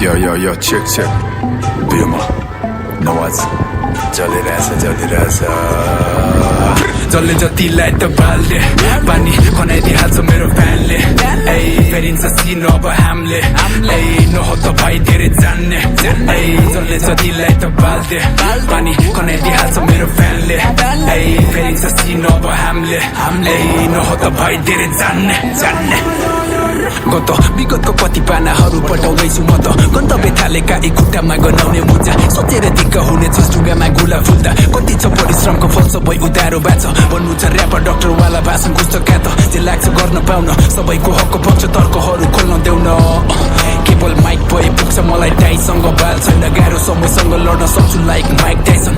Yo, check Vyoma Nawaz चलिरहेछ जसले जतिलाई त बाल्दे पानी खनाइदिइहाल्छ मेरो फ्यानले ए फेरिन्छ सिन अब हामीले ए नहो त भाइ धेरै जान्ने ए जसले जतिलाई त बाल्दे पानी खनाइदिइहाल्छ मेरो फ्यानले ए फेरिन्छ सिन अब हामीले ए नहो त भाइ धेरै जान्ने विगतको कति पानाहरू पठाउँदैछु म त गन्तव्य थालेका एक खुट्टामा गनाउने मुजा सोचेर दिक्क हुने छ ढुङ्गामा गुला फुल्दा कति छ परिश्रमको फल सबै उधारो बाँच भन्नु छ ऱ्यापर डाक्टर वाला भाषण कुछ क्या त जे लाग्छ गर्न पाउन सबैको हकको पक्ष तर्कहरू खोल्न देउन केवल माइक भए पुग्छ मलाई टाइसँग बाल छैन गाह्रो समयसँग लड्न सक्छु लाइक माइक टाइसन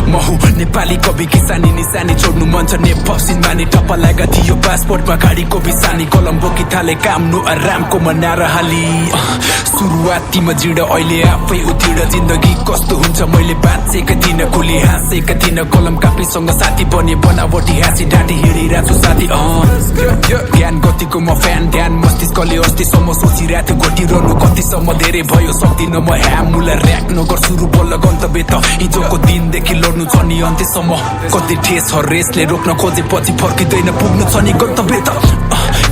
म हुँ नेपाली कवि किसानी निशानी छोड्नु मन छ नेपाल सिन्मानी टप्पा लागा थियो पासपोर्टमा गाडीको बिसानी कलम बोकी थाले काम नु आरामको मनार हाली सुरुवातीमा जिड अहिले आफै उतिड जिन्दगी कस्तो हुन्छ मैले बाँचेका थिइनँ खुली हाँसेका थिइनँ कलम कापीसँग साथी बने बनावटी हाँसी ढाँटी हिँडिरहेको छु साथी ज्ञान गतिको म फ्यान ध्यान मस्तिष्कले अस्तिसम्म सोचिरहेको थियो घटिरहनु कतिसम्म धेरै भयो सक्दिनँ म ह्यामुला ऱ्याक नगर सुरु बल्ल गन्तव्य त हिजोको दिनदेखि लड्नु छ नि अन्त्यसम्म कति ठेस हरेसले रोक्न खोजेपछि फर्किँदैन पुग्नु छ नि गन्तव्य त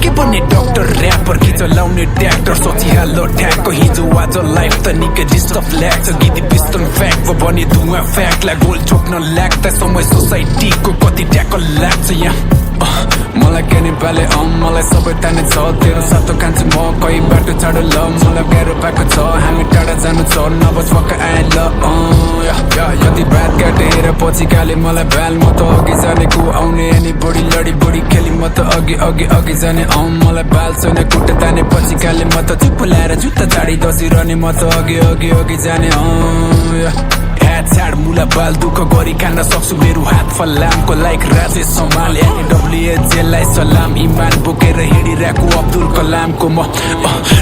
के भन्ने डक्टर ऱ्यापर कि चलाउने ट्र्याक्टर सोचिहाल्यो ठ्याक्क हिजो आज लाइफ त निकै डिस्टर्ब लाग्छ गिदी पिस्टन फ्याक्ट भने धुवा फ्याक्टलाई गोल ठोक्न लाग्दा समय सोसाइटीको कति ट्याकल लाग्छ यहाँ मलाई के नेपाली मलाई सबै ताने छ तेरो सातो कान्छु म कोही बाटो छाडो ल मलाई गाह्रो भएको छ हामी टाढा जानु छ नबस पक्क आए ल यति बात काटेर पछि काले मलाई भ्याल म त अघि जानेको आउने अनि बढी लडी बढी खेली म त अघि जाने मलाई बाल छैन खुट्टा ताने पछि काले म त चुप ल्याएर जुत्ता झाडी दसिरहने म त अघि जाने छाड मुला बाल दुःख गरी खान सक्छु मेरो हात फलामको लाइक राजेश सम्हाल एडब्ल्युएचलाई सलाम इमान बोकेर हिँडिरहेको अब्दुल कलामको म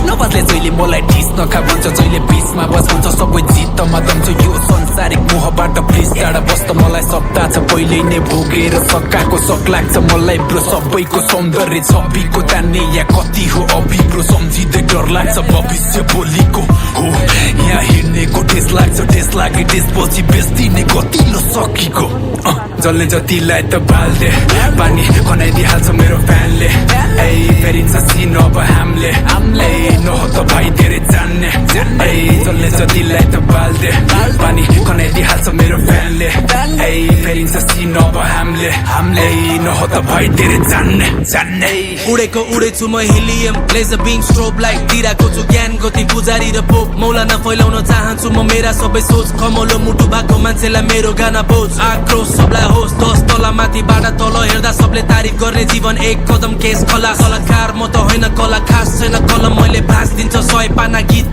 नबस्ले जहिले मलाई ठिस नखा भन्छ जहिले बिचमा बस भन्छ सबै जित्तमा दम्छ यो संसारिक मोहबाट प्लिज टाढा बस्दा मलाई सत्ता छ पहिल्यै नै भोगेर सकाको सक लाग्छ मलाई ब्रो सबैको सौन्दर्य छविको तान्ने या कति हो अभिब्रो सम्झिँदै डर लाग्छ भविष्य भोलिको हो यहाँ हिँड्नेको टेस्ट लाग्छ टेस्ट लागे त्यसपछि बेच्दिने कतिलो सकिएको जसले जतिलाई त बाल्दे पानी खनाइदिइहाल्छ मेरो फ्यानले ए फेरिन्छ सिन अब हामीले नहो त भाइ धेरै जान्ने ए जसले जतिलाई त बाल्दे पानी खनाइदिइहाल्छ मेरो फ्यानले ए फेरिन्छ सिन अब हामीले नहो त भाइ धेरै जान्ने उडेको उडेछु म helium laser beam strobe like दिइरहेको छु ज्ञान गति पुजारी र पोप मौला नफैलाउन चाहन्छु म मेरा सबै सोच कमलो मुटु भएको मान्छेलाई मेरो गाना बोझ आक्रोश सबलाई होस् 10 तला माथिबाट तल हेर्दा सबले तारिफ गर्ने जीवन एक कदम केस कला कलाकार म त होइन कला खास छैन कलम मैले भाष दिन्छ 100 पाना गीत